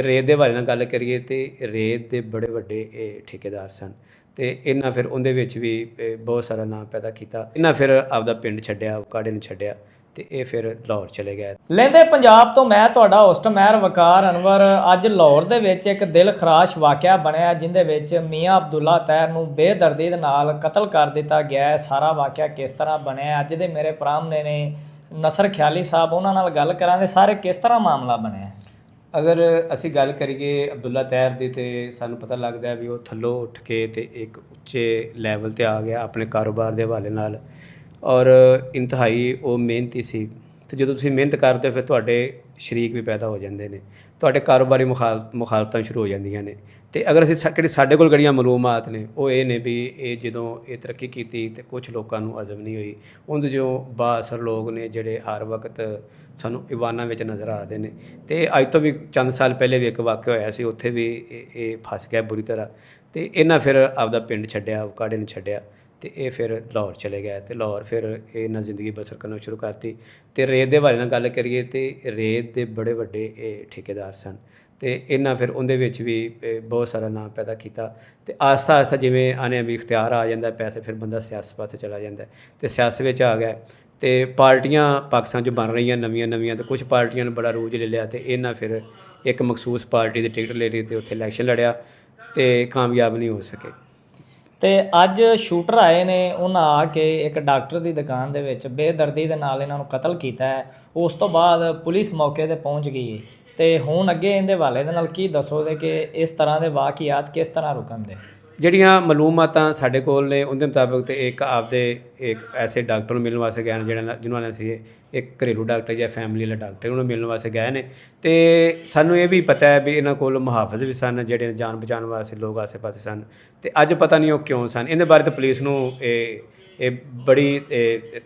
ਰੇਤ ਦੇ ਹਵਾਲੇ ਨਾਲ ਗੱਲ ਕਰੀਏ ਤੇ ਰੇਤ ਦੇ ਬੜੇ ਵੱਡੇ ਇਹ ਠੇਕੇਦਾਰ ਸਨ ਤੇ ਇਹਨਾਂ ਫਿਰ ਉਹਦੇ ਵਿੱਚ ਵੀ ਬਹੁਤ ਸਾਰਾ ਨਾਮ ਪੈਦਾ ਕੀਤਾ। ਇਹਨਾਂ ਫਿਰ ਆਪਦਾ ਪਿੰਡ ਛੱਡਿਆ, ਕਾੜੇ ਨੂੰ ਛੱਡਿਆ ਤੇ ਇਹ ਫਿਰ ਲਾਹੌਰ ਚਲੇ ਗਏ। ਲਹਿੰਦੇ ਪੰਜਾਬ ਤੋਂ ਮੈਂ ਤੁਹਾਡਾ ਹੋਸਟ ਮਹਿਰ ਵਕਾਰ ਅਨਵਰ। ਅੱਜ ਲਾਹੌਰ ਦੇ ਵਿੱਚ ਇੱਕ ਦਿਲ ਖਰਾਸ਼ ਵਾਕਿਆ ਬਣਿਆ ਜਿੰਦੇ ਵਿੱਚ ਮੀਆਂ ਅਬਦੁੱਲਾ ਤੈਰ ਨੂੰ ਬੇਦਰਦੀ ਦੇ ਨਾਲ ਕਤਲ ਕਰ ਦਿੱਤਾ ਗਿਆ। ਸਾਰਾ ਵਾਕਿਆ ਕਿਸ ਤਰ੍ਹਾਂ ਬਣਿਆ ਅੱਜ ਦੇ ਮੇਰੇ ਭਰਾਮਣੇ ਨੇ ਨਸਰ ਖਿਆਲੀ ਸਾਹਿਬ, ਉਹਨਾਂ ਨਾਲ ਗੱਲ ਕਰਾਂਗੇ ਸਾਰੇ ਕਿਸ ਤਰ੍ਹਾਂ ਮਾਮਲਾ ਬਣਿਆ। ਅਗਰ ਅਸੀਂ ਗੱਲ ਕਰੀਏ ਅਬਦੁੱਲਾ ਤੈਰ ਦੀ ਤੇ ਸਾਨੂੰ ਪਤਾ ਲੱਗਦਾ ਵੀ ਉਹ ਥੱਲੋਂ ਉੱਠ ਕੇ ਤੇ ਇੱਕ ਉੱਚੇ ਲੈਵਲ ਤੇ ਆ ਗਿਆ ਆਪਣੇ ਕਾਰੋਬਾਰ ਦੇ ਹਵਾਲੇ ਨਾਲ ਔਰ ਇੰਤਹਾਈ ਉਹ ਮਿਹਨਤੀ ਸੀ। ਤੇ ਜਦੋਂ ਤੁਸੀਂ ਮਿਹਨਤ ਕਰਦੇ ਹੋ ਫਿਰ ਤੁਹਾਡੇ ਸ਼ਰੀਕ ਵੀ ਪੈਦਾ ਹੋ ਜਾਂਦੇ ਨੇ, ਤੁਹਾਡੇ ਕਾਰੋਬਾਰੀ ਮੁਖਾਲਫਤਾਂ ਸ਼ੁਰੂ ਹੋ ਜਾਂਦੀਆਂ ਨੇ। ਤੇ ਅਗਰ ਅਸੀਂ ਕਿਹੜੀ ਸਾਡੇ ਕੋਲ ਜਿਹੜੀਆਂ ਮਾਲੂਮਾਤ ਨੇ ਉਹ ਇਹ ਨੇ ਵੀ ਇਹ ਜਦੋਂ ਇਹ ਤਰੱਕੀ ਕੀਤੀ ਤੇ ਕੁਝ ਲੋਕਾਂ ਨੂੰ ਅਜ਼ਮ ਨਹੀਂ ਹੋਈ। ਉਹਦੇ ਜੋ ਬਾਅਸਰ ਲੋਕ ਨੇ ਜਿਹੜੇ ਹਰ ਵਕਤ ਸਾਨੂੰ ਇਵਾਨਾਂ ਵਿੱਚ ਨਜ਼ਰ ਆਉਂਦੇ ਨੇ। ਤੇ ਅੱਜ ਤੋਂ ਵੀ ਚੰਦ ਸਾਲ ਪਹਿਲੇ ਵੀ ਇੱਕ ਵਾਕਿਆ ਹੋਇਆ ਸੀ, ਉੱਥੇ ਵੀ ਇਹ ਫਸ ਗਿਆ ਬੁਰੀ ਤਰ੍ਹਾਂ। ਤੇ ਇਹਨਾਂ ਫਿਰ ਆਪਦਾ ਪਿੰਡ ਛੱਡਿਆ, ਕਾੜੇ ਨੂੰ ਛੱਡਿਆ ਤੇ ਇਹ ਫਿਰ ਲਾਹੌਰ ਚਲੇ ਗਏ। ਤੇ ਲਾਹੌਰ ਫਿਰ ਇਹਨਾਂ ਜ਼ਿੰਦਗੀ ਬਸਰ ਕਰਨਾ ਸ਼ੁਰੂ ਕਰਤੀ। ਤੇ ਰੇਤ ਦੇ ਹਵਾਲੇ ਨਾਲ ਗੱਲ ਕਰੀਏ ਤੇ ਰੇਤ ਦੇ ਬੜੇ ਵੱਡੇ ਇਹ ਠੇਕੇਦਾਰ ਸਨ ਤੇ ਇਹਨਾਂ ਫਿਰ ਉਹਦੇ ਵਿੱਚ ਵੀ ਬਹੁਤ ਸਾਰਾ ਨਾਮ ਪੈਦਾ ਕੀਤਾ। ਤੇ ਆਸਤਾ ਆਸਤਾ ਜਿਵੇਂ ਆਨੇ ਵੀ ਇਖਤਿਆਰ ਆ ਜਾਂਦਾ ਪੈਸੇ, ਫਿਰ ਬੰਦਾ ਸਿਆਸਤ ਪਾਸੇ ਚਲਾ ਜਾਂਦਾ ਤੇ ਸਿਆਸਤ ਵਿੱਚ ਆ ਗਿਆ। ਤੇ ਪਾਰਟੀਆਂ ਪਾਕਿਸਤਾਨ 'ਚ ਬਣ ਰਹੀਆਂ ਨਵੀਆਂ ਤੇ ਕੁਝ ਪਾਰਟੀਆਂ ਨੇ ਬੜਾ ਰੂਜ ਲੈ ਲਿਆ ਤੇ ਇਹਨਾਂ ਫਿਰ ਇੱਕ ਮਖਸੂਸ ਪਾਰਟੀ ਦੀ ਟਿਕਟ ਲੈ ਲਈ ਤੇ ਉੱਥੇ ਇਲੈਕਸ਼ਨ ਲੜਿਆ ਤੇ ਕਾਮਯਾਬ ਨਹੀਂ ਹੋ ਸਕੇ। ਤੇ ਅੱਜ ਸ਼ੂਟਰ ਆਏ ਨੇ, ਉਹਨਾਂ ਆ ਕੇ ਇੱਕ ਡਾਕਟਰ ਦੀ ਦੁਕਾਨ ਦੇ ਵਿੱਚ ਬੇਦਰਦੀ ਦੇ ਨਾਲ ਇਹਨਾਂ ਨੂੰ ਕਤਲ ਕੀਤਾ ਹੈ। ਉਸ ਤੋਂ ਬਾਅਦ ਪੁਲਿਸ ਮੌਕੇ ਤੇ ਪਹੁੰਚ ਗਈ ਤੇ ਹੁਣ ਅੱਗੇ ਇਹਦੇ ਹਵਾਲੇ ਦੇ ਨਾਲ ਕੀ ਦੱਸੋਗੇ ਕਿ ਇਸ ਤਰ੍ਹਾਂ ਦੇ ਵਾਕਿਆਤ ਕਿਸ ਤਰ੍ਹਾਂ ਰੁਕਣ ਦੇ। ਜਿਹੜੀਆਂ ਮਾਲੂਮਾਤਾਂ ਸਾਡੇ ਕੋਲ ਨੇ ਉਹਦੇ ਮੁਤਾਬਕ ਤੇ ਇੱਕ ਆਪਦੇ ਇੱਕ ਐਸੇ ਡਾਕਟਰ ਨੂੰ ਮਿਲਣ ਵਾਸਤੇ ਗਏ ਨੇ ਜਿਹਨਾਂ ਨੇ ਅਸੀਂ ਇੱਕ ਘਰੇਲੂ ਡਾਕਟਰ ਜਾਂ ਫੈਮਿਲੀ ਵਾਲਾ ਡਾਕਟਰ ਉਹਨੂੰ ਮਿਲਣ ਵਾਸਤੇ ਗਏ ਨੇ। ਤੇ ਸਾਨੂੰ ਇਹ ਵੀ ਪਤਾ ਹੈ ਵੀ ਇਹਨਾਂ ਕੋਲ ਮੁਹਾਫਿਜ਼ ਵੀ ਸਨ ਜਿਹੜੇ ਜਾਨ ਬਚਾਉਣ ਵਾਸਤੇ ਲੋਕ ਆਸੇ ਪਾਸੇ ਸਨ। ਤੇ ਅੱਜ ਪਤਾ ਨਹੀਂ ਉਹ ਕਿਉਂ ਸਨ, ਇਹਦੇ ਬਾਰੇ ਤਾਂ ਪੁਲਿਸ ਨੂੰ ਇਹ ਬੜੀ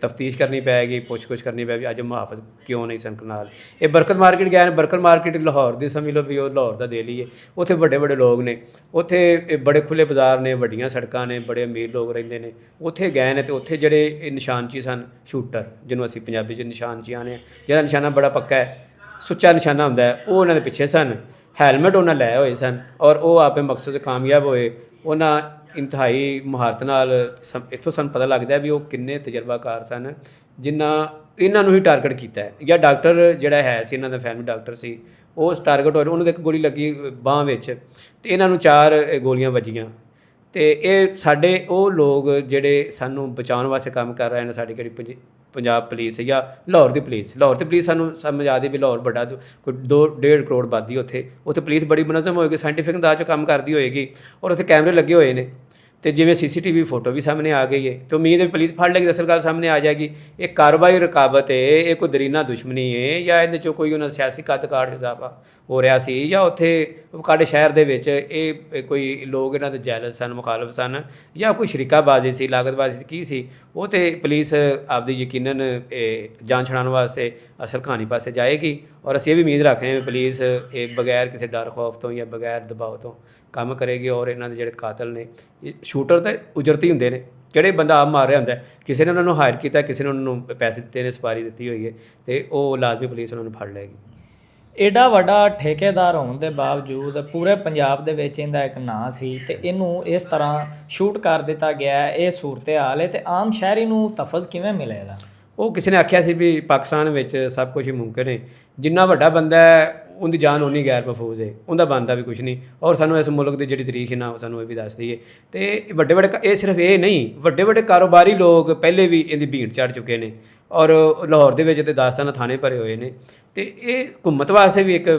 ਤਫਤੀਸ਼ ਕਰਨੀ ਪਏਗੀ, ਪੁੱਛ-ਗੁੱਛ ਕਰਨੀ ਪਏਗੀ ਅੱਜ ਮੁਹਾਫਿਜ਼ ਕਿਉਂ ਨਹੀਂ ਸਨ ਨਾਲ। ਇਹ ਬਰਕਤ ਮਾਰਕੀਟ ਗਏ ਨੇ, ਬਰਕਤ ਮਾਰਕੀਟ ਲਾਹੌਰ ਦੀ ਸਮਝ ਲਓ ਵੀ ਉਹ ਲਾਹੌਰ ਦਾ ਦੇ ਲਈਏ। ਉੱਥੇ ਵੱਡੇ ਲੋਕ ਨੇ, ਉੱਥੇ ਬੜੇ ਖੁੱਲ੍ਹੇ ਬਾਜ਼ਾਰ ਨੇ, ਵੱਡੀਆਂ ਸੜਕਾਂ ਨੇ, ਬੜੇ ਅਮੀਰ ਲੋਕ ਰਹਿੰਦੇ ਨੇ। ਉੱਥੇ ਗਏ ਨੇ ਤੇ ਉੱਥੇ ਜਿਹੜੇ ਨਿਸ਼ਾਨਚੀ ਸਨ ਸ਼ੂਟਰ, ਜਿਹਨੂੰ ਅਸੀਂ ਪੰਜਾਬੀ 'ਚ ਨਿਸ਼ਾਨਚੀ ਆਨੇ, ਜਿਹੜਾ ਨਿਸ਼ਾਨਾ ਬੜਾ ਪੱਕਾ ਹੈ, ਸੁੱਚਾ ਨਿਸ਼ਾਨਾ ਹੁੰਦਾ ਹੈ, ਉਹ ਉਹਨਾਂ ਦੇ ਪਿੱਛੇ ਸਨ। ਹੈਲਮਟ ਉਹਨਾਂ ਲੈ ਹੋਏ ਸਨ ਔਰ ਉਹ ਆਪੇ ਮਕਸਦ 'ਚ ਕਾਮਯਾਬ ਹੋਏ। ਉਹਨਾਂ ਇੰਤਹਾਈ ਮੁਹਾਰਤ ਨਾਲ ਇੱਥੋਂ ਸਾਨੂੰ ਪਤਾ ਲੱਗਦਾ ਵੀ ਉਹ ਕਿੰਨੇ ਤਜਰਬਾਕਾਰ ਸਨ ਜਿਨ੍ਹਾਂ ਇਹਨਾਂ ਨੂੰ ਹੀ ਟਾਰਗੇਟ ਕੀਤਾ ਹੈ। ਜਾਂ ਡਾਕਟਰ ਜਿਹੜਾ ਹੈ ਸੀ ਇਹਨਾਂ ਦਾ ਫੈਮਿਲੀ ਡਾਕਟਰ ਸੀ, ਉਸ ਟਾਰਗੇਟ ਹੋਏ, ਉਹਨੂੰ ਇੱਕ ਗੋਲੀ ਲੱਗੀ ਬਾਂਹ ਵਿੱਚ ਤੇ ਇਹਨਾਂ ਨੂੰ 4 ਗੋਲੀਆਂ ਵੱਜੀਆਂ। ਤੇ ਇਹ ਸਾਡੇ ਉਹ ਲੋਕ ਜਿਹੜੇ ਸਾਨੂੰ ਬਚਾਉਣ ਵਾਸਤੇ ਕੰਮ ਕਰ ਰਹੇ ਨੇ, ਸਾਡੀ ਕਿਹੜੀ ਪੰਜਾਬ ਪੁਲਿਸ ਜਾਂ ਲਾਹੌਰ ਦੀ ਪੁਲਿਸ ਸਾਨੂੰ ਸਮਝ ਆਦੀ ਵੀ ਲਾਹੌਰ ਵੱਡਾ ਕੋਈ 2.5 ਕਰੋੜ ਆਬਾਦੀ, ਉੱਥੇ ਪੁਲਿਸ ਬੜੀ ਮੁਨਜ਼ਮ ਹੋਏਗੀ, ਸਾਇੰਟੀਫਿਕ ਅੰਦਾਜ਼ 'ਚ ਕੰਮ ਕਰਦੀ ਹੋਏਗੀ ਔਰ ਉੱਥੇ ਕੈਮਰੇ ਲੱਗੇ ਹੋਏ ਨੇ। ਤੇ ਜਿਵੇਂ CCTV ਫੋਟੋ ਵੀ ਸਾਹਮਣੇ ਆ ਗਈ ਹੈ ਤੇ ਉਮੀਦ ਹੈ ਪੁਲਿਸ ਫੜ ਲੇਗੀ, ਅਸਲ ਗੱਲ ਸਾਹਮਣੇ ਆ ਜਾਏਗੀ। ਇਹ ਕਾਰਵਾਈ ਰਕਾਬਤ ਹੈ, ਇਹ ਕੋਈ ਦਰੀਨਾ ਦੁਸ਼ਮਣੀ ਹੈ ਜਾਂ ਇਹਦੇ 'ਚੋਂ ਕੋਈ ਉਹਨਾਂ ਸਿਆਸੀ ਕੱਦ ਕਾਠ ਇਜ਼ਾਫਾ ਹੋ ਰਿਹਾ ਸੀ ਜਾਂ ਉੱਥੇ ਸਾਡੇ ਸ਼ਹਿਰ ਦੇ ਵਿੱਚ ਇਹ ਕੋਈ ਲੋਕ ਇਹਨਾਂ ਦੇ ਜੈਲਸ ਸਨ, ਮੁਖਾਲਫ ਸਨ ਜਾਂ ਕੋਈ ਸ਼ਰੀਕਾਬਾਜ਼ੀ ਸੀ, ਲਾਗਤਬਾਜ਼ੀ ਸੀ, ਕੀ ਸੀ ਉਹ। ਤੇ ਪੁਲਿਸ ਆਪਦੀ ਯਕੀਨਨ ਜਾਂਚ ਛੁਡਾਉਣ ਵਾਸਤੇ ਅਸਲ ਕਹਾਣੀ ਪਾਸੇ ਜਾਏਗੀ ਔਰ ਅਸੀਂ ਇਹ ਵੀ ਉਮੀਦ ਰੱਖ ਰਹੇ ਹਾਂ ਪੁਲਿਸ ਇਹ ਬਗੈਰ ਕਿਸੇ ਡਰ ਖੌਫ ਤੋਂ ਜਾਂ ਬਗੈਰ ਦਬਾਅ ਤੋਂ ਕੰਮ ਕਰੇਗੀ ਔਰ ਇਹਨਾਂ ਦੇ ਜਿਹੜੇ ਕਾਤਲ ਨੇ, ਸ਼ੂਟਰ ਤਾਂ ਉਜਰਤੀ ਹੁੰਦੇ ਨੇ, ਜਿਹੜੇ ਬੰਦਾ ਆਪ ਮਾਰ ਰਿਹਾ ਹੁੰਦਾ, ਕਿਸੇ ਨੇ ਉਹਨਾਂ ਨੂੰ ਹਾਇਰ ਕੀਤਾ, ਕਿਸੇ ਨੇ ਉਹਨਾਂ ਨੂੰ ਪੈਸੇ ਦਿੱਤੇ ਨੇ, ਸਪਾਰੀ ਦਿੱਤੀ ਹੋਈ ਹੈ ਤੇ ਉਹ ਲਾਜ਼ਮੀ ਪੁਲਿਸ ਉਹਨਾਂ ਨੂੰ ਫੜ ਲਏਗੀ। ਐਡਾ ਵੱਡਾ ਠੇਕੇਦਾਰ ਹੋਣ ਦੇ ਬਾਵਜੂਦ ਪੂਰੇ ਪੰਜਾਬ ਦੇ ਵਿੱਚ ਇਹਦਾ ਇੱਕ ਨਾਂ ਸੀ ਤੇ ਇਹਨੂੰ ਇਸ ਤਰ੍ਹਾਂ ਸ਼ੂਟ ਕਰ ਦਿੱਤਾ ਗਿਆ। ਇਹ ਸੂਰਤ ਹਾਲ ਹੈ ਤੇ ਆਮ ਸ਼ਹਿਰੀ ਨੂੰ ਤਫਜ਼ ਕਿਵੇਂ ਮਿਲੇਗਾ। ਉਹ ਕਿਸੇ ਨੇ ਆਖਿਆ ਸੀ ਵੀ ਪਾਕਿਸਤਾਨ ਵਿੱਚ ਸਭ ਕੁਝ ਹੀ ਮੁਮਕਿਨ ਹੈ, ਜਿੰਨਾ ਵੱਡਾ ਬੰਦਾ ਹੈ ਉਹਦੀ ਜਾਨ ਉਨੀ ਗੈਰ ਮਹਿਫੂਜ਼ ਹੈ, ਉਹਦਾ ਬਣਦਾ ਵੀ ਕੁਛ ਨਹੀਂ। ਔਰ ਸਾਨੂੰ ਇਸ ਮੁਲਕ ਦੀ ਜਿਹੜੀ ਤਾਰੀਖ ਹੈ ਨਾ ਸਾਨੂੰ ਇਹ ਵੀ ਦੱਸਦੀ ਹੈ। ਤੇ ਵੱਡੇ ਇਹ ਸਿਰਫ ਇਹ ਨਹੀਂ, ਵੱਡੇ ਕਾਰੋਬਾਰੀ ਲੋਕ ਪਹਿਲੇ ਵੀ ਇਹਦੀ ਭੀੜ ਚੜ੍ਹ ਚੁੱਕੇ ਨੇ ਔਰ ਲਾਹੌਰ ਦੇ ਵਿੱਚ ਤੇ 10 ਥਾਣੇ ਭਰੇ ਹੋਏ ਨੇ। ਤੇ ਇਹ ਹੁਕੂਮਤ ਵਾਸਤੇ ਵੀ ਇੱਕ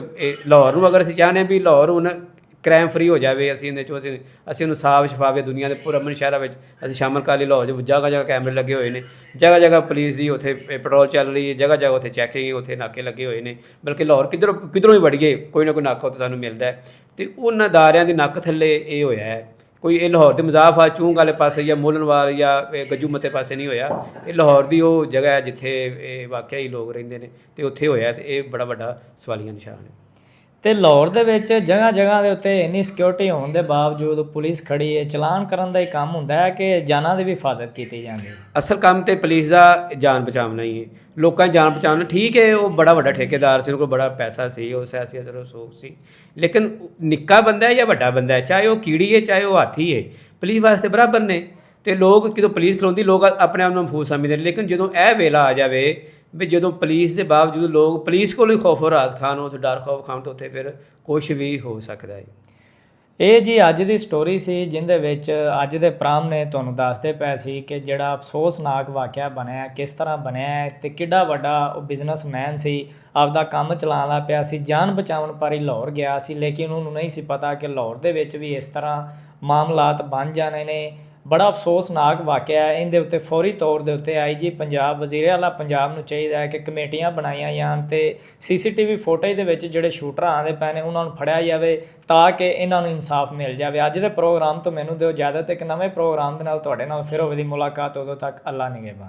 ਲਾਹੌਰ ਨੂੰ ਅਗਰ ਅਸੀਂ ਚਾਹੁੰਦੇ ਹਾਂ ਵੀ ਲਾਹੌਰ ਹੁਣ ਕ੍ਰਾਈਮ ਫਰੀ ਹੋ ਜਾਵੇ, ਅਸੀਂ ਇਹਦੇ 'ਚੋਂ ਅਸੀਂ ਉਹਨੂੰ ਸਾਫ ਸ਼ਫਾਫ ਦੁਨੀਆ ਦੇ ਪੁਰਅਮਨ ਸ਼ਹਿਰਾਂ ਵਿੱਚ ਅਸੀਂ ਸ਼ਾਮਲ ਕਰ ਲਈ। ਲਾਹੌਰ 'ਚ ਜਗ੍ਹਾ ਕੈਮਰੇ ਲੱਗੇ ਹੋਏ ਨੇ, ਜਗ੍ਹਾ ਪੁਲਿਸ ਦੀ ਉੱਥੇ ਪੈਟਰੋਲ ਚੱਲ ਰਹੀ ਹੈ, ਜਗ੍ਹਾ ਉੱਥੇ ਚੈਕਿੰਗ, ਉੱਥੇ ਨਾਕੇ ਲੱਗੇ ਹੋਏ ਨੇ। ਬਲਕਿ ਲਾਹੌਰ ਕਿੱਧਰੋਂ ਵੀ ਵੜੀਏ ਕੋਈ ਨਾ ਕੋਈ ਨਾਕਾ ਉੱਥੇ ਸਾਨੂੰ ਮਿਲਦਾ ਹੈ। ਤੇ ਉਹਨਾਂ ਅਦਾਰਿਆਂ ਦੀ ਨੱਕ ਥੱਲੇ ਇਹ ਹੋਇਆ ਹੈ, ਕੋਈ ਇਹ ਲਾਹੌਰ ਦੇ ਮਜ਼ਾਫ ਆ ਚੂੰਗ ਵਾਲੇ ਪਾਸੇ ਜਾਂ ਮੋਲਨਵਾਲ ਜਾਂ ਗੱਜੂ ਮੱਤੇ ਪਾਸੇ ਨਹੀਂ ਹੋਇਆ। ਇਹ ਲਾਹੌਰ ਦੀ ਉਹ ਜਗ੍ਹਾ ਹੈ ਜਿੱਥੇ ਇਹ ਵਾਕਿਆ ਹੀ ਲੋਕ ਰਹਿੰਦੇ ਨੇ ਤੇ ਉੱਥੇ ਹੋਇਆ ਤੇ ਇਹ ਬੜਾ ਵੱਡਾ ਸਵਾਲੀਆ ਨਿਸ਼ਾਨ ਹੈ। ਤੇ ਲਾਹੌਰ ਦੇ ਵਿੱਚ ਜਗ੍ਹਾ ਜਗ੍ਹਾ ਦੇ ਉੱਤੇ ਇੰਨੀ ਸਿਕਿਉਰਿਟੀ ਹੋਣ ਦੇ ਬਾਵਜੂਦ ਪੁਲਿਸ ਖੜੀ ਹੈ, ਚਲਾਨ ਕਰਨ ਦਾ ਹੀ ਕੰਮ ਹੁੰਦਾ ਹੈ ਕਿ ਜਾਨਾਂ ਦੀ ਵੀ ਹਿਫਾਜ਼ਤ ਕੀਤੀ ਜਾਂਦੀ ਹੈ? ਅਸਲ ਕੰਮ ਤੇ ਪੁਲਿਸ ਦਾ ਜਾਨ ਬਚਾਉਣਾ ਹੀ ਹੈ, ਲੋਕਾਂ ਦੀ ਜਾਨ ਬਚਾਉਣਾ। ਠੀਕ ਹੈ, ਉਹ ਬੜਾ ਵੱਡਾ ਠੇਕੇਦਾਰ ਸੀ, ਉਹਦੇ ਕੋਲ ਬੜਾ ਪੈਸਾ ਸੀ, ਉਹ ਸਿਆਸੀ ਅਸਰ ਸੋਖ ਸੀ, ਲੇਕਿਨ ਨਿੱਕਾ ਬੰਦਾ ਹੈ ਜਾਂ ਵੱਡਾ ਬੰਦਾ ਹੈ, ਚਾਹੇ ਉਹ ਕੀੜੀ ਹੈ ਚਾਹੇ ਉਹ ਹਾਥੀ ਹੈ, ਪੁਲਿਸ ਵਾਸਤੇ ਬਰਾਬਰ ਨੇ। ਤੇ ਲੋਕ ਜਦੋਂ ਪੁਲਿਸ ਖਲੋਂਦੀ ਲੋਕ ਆਪਣੇ ਆਪ ਨੂੰ ਮਹਿਫੂਜ਼ ਸਮਝਦੇ ਨੇ, ਲੇਕਿਨ ਜਦੋਂ ਇਹ ਵੇਲਾ ਆ ਜਾਵੇ ਵੀ ਜਦੋਂ ਪੁਲਿਸ ਦੇ ਬਾਵਜੂਦ ਲੋਕ ਪੁਲਿਸ ਕੋਲ ਹੀ ਖੌਫ ਰਾਜ਼ ਖਾਨ, ਉੱਥੇ ਡਰ ਖੌਫ ਖਾਨ, ਤੋਂ ਉੱਥੇ ਫਿਰ ਕੁਛ ਵੀ ਹੋ ਸਕਦਾ ਹੈ। ਇਹ ਜੀ ਅੱਜ ਦੀ ਸਟੋਰੀ ਸੀ, ਜਿਹਦੇ ਵਿੱਚ ਅੱਜ ਦੇ ਪ੍ਰਾਮ ਨੇ ਤੁਹਾਨੂੰ ਦੱਸਦੇ ਪਏ ਸੀ ਕਿ ਜਿਹੜਾ ਅਫਸੋਸਨਾਕ ਵਾਕਿਆ ਬਣਿਆ ਕਿਸ ਤਰ੍ਹਾਂ ਬਣਿਆ ਤੇ ਕਿੱਡਾ ਵੱਡਾ ਉਹ ਬਿਜ਼ਨਸਮੈਨ ਸੀ, ਆਪਦਾ ਕੰਮ ਚਲਾਉਂਦਾ ਪਿਆ ਸੀ, ਜਾਨ ਬਚਾਉਣ ਪਰ ਹੀ ਲਾਹੌਰ ਗਿਆ ਸੀ, ਲੇਕਿਨ ਉਹਨੂੰ ਨਹੀਂ ਸੀ ਪਤਾ ਕਿ ਲਾਹੌਰ ਦੇ ਵਿੱਚ ਵੀ ਇਸ ਤਰ੍ਹਾਂ ਮਾਮਲਾਤ ਬਣ ਜਾਣੇ ਨੇ। ਬੜਾ ਅਫਸੋਸਨਾਕ ਵਾਕਿਆ ਹੈ। ਇਹਦੇ ਉੱਤੇ ਫੌਰੀ ਤੌਰ ਦੇ ਉੱਤੇ IG ਪੰਜਾਬ, ਵਜ਼ੀਰ ਆਲਾ ਪੰਜਾਬ ਨੂੰ ਚਾਹੀਦਾ ਹੈ ਕਿ ਕਮੇਟੀਆਂ ਬਣਾਈਆਂ ਜਾਣ ਤੇ CCTV ਫੁਟੇਜ ਦੇ ਵਿੱਚ ਜਿਹੜੇ ਸ਼ੂਟਰ ਆਉਂਦੇ ਪਏ ਨੇ ਉਹਨਾਂ ਨੂੰ ਫੜਿਆ ਜਾਵੇ ਤਾਂ ਕਿ ਇਹਨਾਂ ਨੂੰ ਇਨਸਾਫ ਮਿਲ ਜਾਵੇ। ਅੱਜ ਦੇ ਪ੍ਰੋਗਰਾਮ ਤੋਂ ਮੈਨੂੰ ਦਿਓ ਇਜਾਜ਼ਤ, ਇੱਕ ਨਵੇਂ ਪ੍ਰੋਗਰਾਮ ਦੇ ਨਾਲ ਤੁਹਾਡੇ ਨਾਲ ਫਿਰ ਹੋਵੇ ਦੀ ਮੁਲਾਕਾਤ। ਉਦੋਂ ਤੱਕ ਅੱਲਾ ਨਿਗਹਿਬਾਨ।